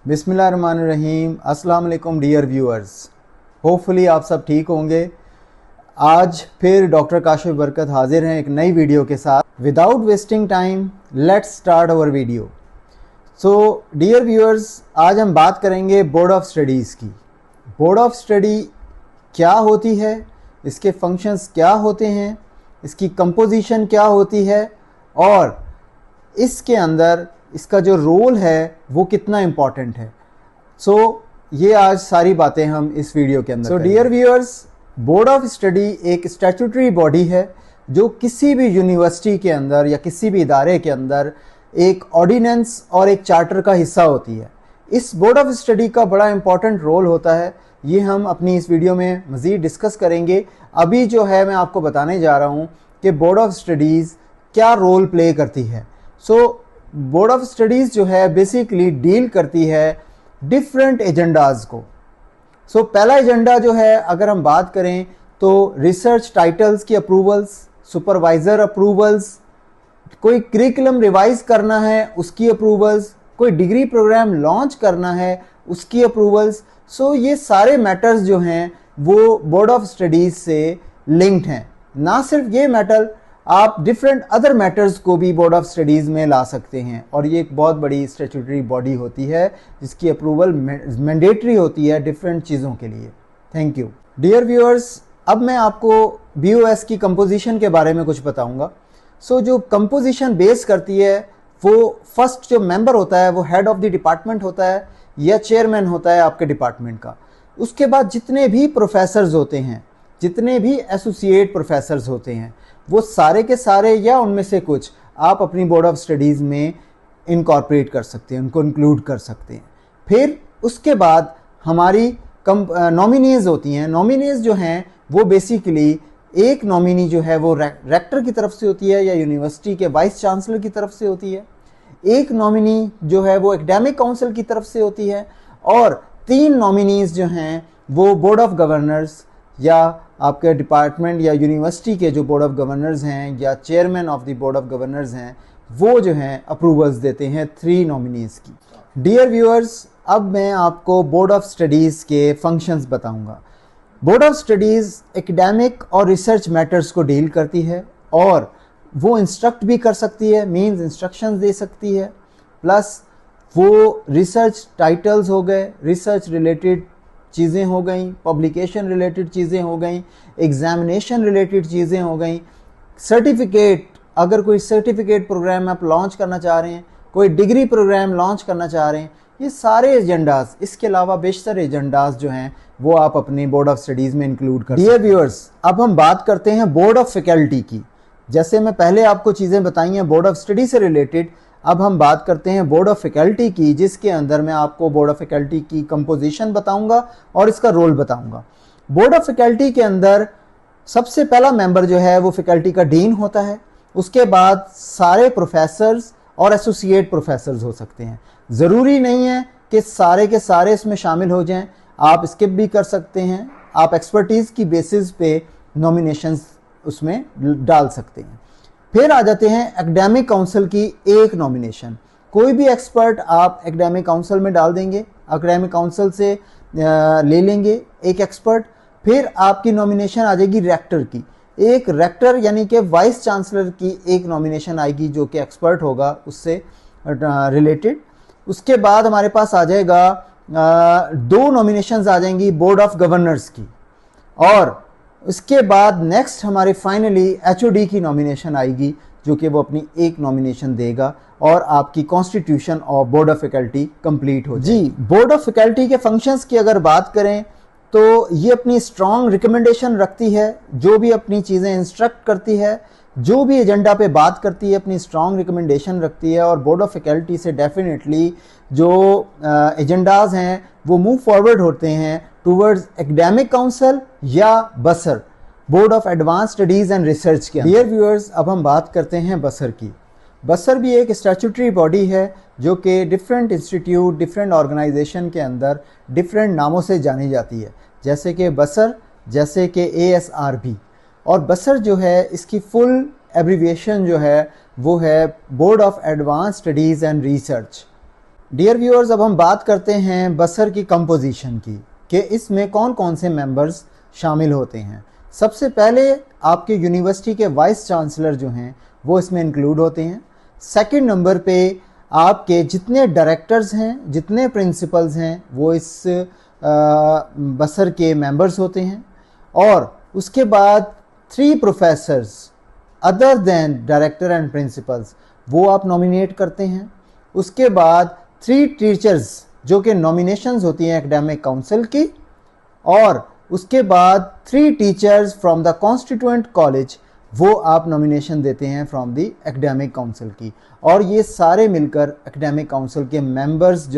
बिस्मिल्लाहिर्रहमानिर्रहीम। अस्सलाम वालेकुम डियर व्यूअर्स, होपफुली आप सब ठीक होंगे। आज फिर डॉक्टर काशिफ बरकत हाजिर हैं एक नई वीडियो के साथ। Without wasting time let's start our video. So dear viewers, आज हम बात करेंगे बोर्ड ऑफ स्टडीज़ की। बोर्ड ऑफ स्टडी क्या होती है, इसके फंक्शंस क्या होते हैं, इसकी कंपोजिशन क्या होती है और इसके अंदर इसका जो रोल है वो कितना इम्पॉर्टेंट है। सो ये आज सारी बातें हम इस वीडियो के अंदर dear viewers, board of study एक स्टैट्यूटरी बॉडी है जो किसी भी यूनिवर्सिटी के अंदर या किसी भी इदारे के अंदर एक ऑर्डिनेंस और एक चार्टर का हिस्सा होती है। इस बोर्ड ऑफ स्टडी का बड़ा इंपॉर्टेंट रोल होता है। ये हम अपनी इस वीडियो में मज़ीद डिस्कस करेंगे। अभी जो है मैं आपको बताने जा रहा हूँ कि बोर्ड ऑफ स्टडीज़ क्या रोल प्ले करती है। सो बोर्ड ऑफ स्टडीज़ जो है बेसिकली डील करती है डिफरेंट एजेंडाज़ को। सो पहला एजेंडा जो है, अगर हम बात करें तो रिसर्च टाइटल्स की अप्रूवल्स, सुपरवाइज़र अप्रूवल्स, कोई करिकुलम रिवाइज करना है उसकी अप्रूवल्स, कोई डिग्री प्रोग्राम लॉन्च करना है उसकी अप्रूवल्स। सो ये सारे मैटर्स जो हैं वो बोर्ड ऑफ स्टडीज़ से लिंक्ड हैं। ना सिर्फ ये मैटर, आप डिफरेंट अदर मैटर्स को भी बोर्ड ऑफ स्टडीज़ में ला सकते हैं और ये एक बहुत बड़ी स्टैट्यूटरी बॉडी होती है जिसकी अप्रूवल मैंडेटरी होती है डिफरेंट चीज़ों के लिए। Thank you dear viewers. अब मैं आपको BOS की कंपोजिशन के बारे में कुछ बताऊंगा। सो जो कंपोजिशन बेस करती है वो फर्स्ट जो मेंबर होता है वो हेड ऑफ द डिपार्टमेंट होता है या चेयरमैन होता है आपके डिपार्टमेंट का। उसके बाद जितने भी प्रोफेसर्स होते हैं, जितने भी एसोसिएट प्रोफेसर्स होते हैं, वो सारे के सारे या उनमें से कुछ आप अपनी बोर्ड ऑफ स्टडीज़ में इनकॉर्पोरेट कर सकते हैं, उनको इंक्लूड कर सकते हैं। फिर उसके बाद हमारी नॉमिनीज़ होती हैं। नॉमिनीज़ जो हैं वो बेसिकली एक नॉमिनी जो है वो रेक्टर की तरफ से होती है या यूनिवर्सिटी के वाइस चांसलर की तरफ से होती है। एक नॉमिनी जो है वो एकेडमिक काउंसिल की तरफ से होती है और 3 नॉमिनीज़ जो हैं वो बोर्ड ऑफ गवर्नर्स या आपके डिपार्टमेंट या यूनिवर्सिटी के जो बोर्ड ऑफ गवर्नर्स हैं या chairman of the board of governors हैं वो जो हैं अप्रूवल्स देते हैं 3 नॉमिनीज़ की। डियर व्यूअर्स, अब मैं आपको बोर्ड ऑफ स्टडीज़ के फंक्शंस बताऊंगा। बोर्ड ऑफ स्टडीज़ एकेडमिक और रिसर्च मैटर्स को डील करती है और वो इंस्ट्रक्ट भी कर सकती है, मींस इंस्ट्रक्शंस दे सकती है, प्लस वो रिसर्च टाइटल्स हो गए, रिसर्च रिलेटेड चीज़ें हो गई, पब्लिकेशन रिलेटेड चीज़ें हो गई, एग्जामिनेशन रिलेटेड चीज़ें हो गई, सर्टिफिकेट, अगर कोई सर्टिफिकेट प्रोग्राम आप लॉन्च करना चाह रहे हैं, कोई डिग्री प्रोग्राम लॉन्च करना चाह रहे हैं, ये सारे एजेंडाज, इसके अलावा बेशतर एजेंडाज जो हैं वो आप अपनी बोर्ड ऑफ स्टडीज़ में इंक्लूड कर सकते हैं। डियर व्यूअर्स, अब हम बात करते हैं बोर्ड ऑफ फैकल्टी की। जैसे मैं पहले आपको चीज़ें बताई हैं बोर्ड ऑफ स्टडी से रिलेटेड, अब हम बात करते हैं बोर्ड ऑफ फैकल्टी की, जिसके अंदर मैं आपको बोर्ड ऑफ फैकल्टी की कंपोजिशन बताऊंगा और इसका रोल बताऊंगा। बोर्ड ऑफ फैकल्टी के अंदर सबसे पहला मेंबर जो है वो फैकल्टी का डीन होता है। उसके बाद सारे प्रोफेसर्स और एसोसिएट प्रोफेसर्स हो सकते हैं। ज़रूरी नहीं है कि सारे के सारे इसमें शामिल हो जाएं, आप स्किप भी कर सकते हैं। आप एक्सपर्टीज़ की बेसिस पे नॉमिनेशंस उसमें डाल सकते हैं। फिर आ जाते हैं एकेडमिक काउंसिल की एक नॉमिनेशन। कोई भी एक्सपर्ट आप एकेडमिक काउंसिल में डाल देंगे, एकेडमिक काउंसिल से ले लेंगे एक एक्सपर्ट। फिर आपकी नॉमिनेशन आ जाएगी रेक्टर की। एक रेक्टर यानी कि वाइस चांसलर की एक नॉमिनेशन आएगी जो कि एक्सपर्ट होगा उससे रिलेटेड। उसके बाद हमारे पास आ जाएगा 2 नॉमिनेशंस आ जाएंगी बोर्ड ऑफ गवर्नर्स की और उसके बाद नेक्स्ट हमारे फाइनली HOD की नॉमिनेशन आएगी जो कि वो अपनी एक नॉमिनेशन देगा और आपकी constitution of board of faculty complete हो जाएगी। जी, बोर्ड ऑफ फैकल्टी के फंक्शंस की अगर बात करें तो ये अपनी स्ट्रॉन्ग रिकमेंडेशन रखती है, जो भी अपनी चीज़ें इंस्ट्रक्ट करती है, जो भी एजेंडा पे बात करती है अपनी स्ट्रॉन्ग रिकमेंडेशन रखती है और बोर्ड ऑफ फैकल्टी से डेफिनेटली जो एजेंडाज हैं वो मूव फॉरवर्ड होते हैं टूवर्ड्स एकेडमिक काउंसिल या बसर, board of advance studies and research के। डियर व्यूअर्स, अब हम बात करते हैं बसर की। बसर भी एक स्टैट्यूटरी बॉडी है जो कि डिफरेंट इंस्टीट्यूट, डिफरेंट ऑर्गेनाइजेशन के अंदर डिफरेंट नामों से जानी जाती है, जैसे कि बसर, जैसे कि ASRB। और बसर जो है इसकी फुल एब्रीविएशन जो है वो है board of advance studies and research. Dear viewers, अब हम बात करते हैं बसर की कंपोजिशन की, कि इसमें कौन कौन से मेंबर्स शामिल होते हैं। सबसे पहले आपके यूनिवर्सिटी के वाइस चांसलर जो हैं वो इसमें इंक्लूड होते हैं। सेकंड नंबर पे आपके जितने डायरेक्टर्स हैं, जितने प्रिंसिपल्स हैं, वो इस बसर के मेंबर्स होते हैं। और उसके बाद 3 professors other than director and principles वो आप नॉमिनेट करते हैं। उसके बाद 3 टीचर्स जो कि नॉमिनेशंस होती हैं एकेडमिक काउंसिल की, और उसके बाद 3 teachers from the constituent college वो आप नॉमिनेशन देते हैं फ्रॉम द एकेडमिक काउंसिल की, और ये सारे मिलकर एकेडमिक काउंसिल के मेंबर्स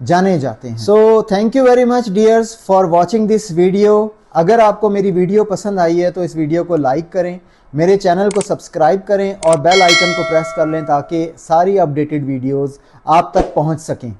जाने जाते हैं। So thank you very much dears for watching this video. अगर आपको मेरी वीडियो पसंद आई है तो इस वीडियो को लाइक करें, मेरे चैनल को सब्सक्राइब करें और बेल आइकन को प्रेस कर लें ताकि सारी अपडेटेड वीडियोस आप तक पहुंच सकें।